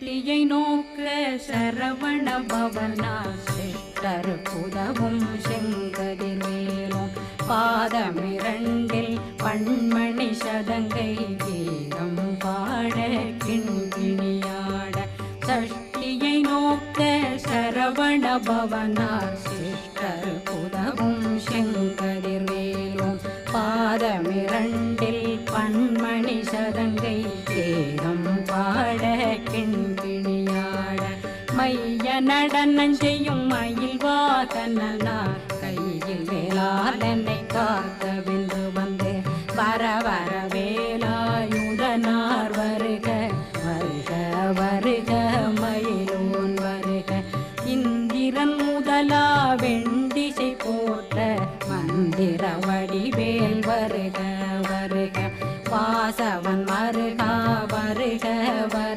சஷ்டியை நோக்க சரவண பவனா சிஷ்டர் புதவும் செங்கதிர்வேலும் பாதமிரண்டில் பண்மணி சதங்கை கீதம் பாட கிண்கிணியாட சஷ்டியை நோக்க சரவண பவனா சிஷ்டர் புதவும் செங்கதிர்வேலும் பாதமிரண்டில் பண்மணி சதங்கை கீதம் பாட கிண்கிணியாட மைய நடனம் செய்யும் மயில் வாதனார் கையில் வேளாளனை காக்கவென்று வந்து வர வர வேலாயுதனார் வருக வருக வருக மயிலோன் வருக இந்திரன் முதலா வெண்டிசை போட்ட மந்திர வடிவேல் வருக வருக வாசவன் வருக வருக வருக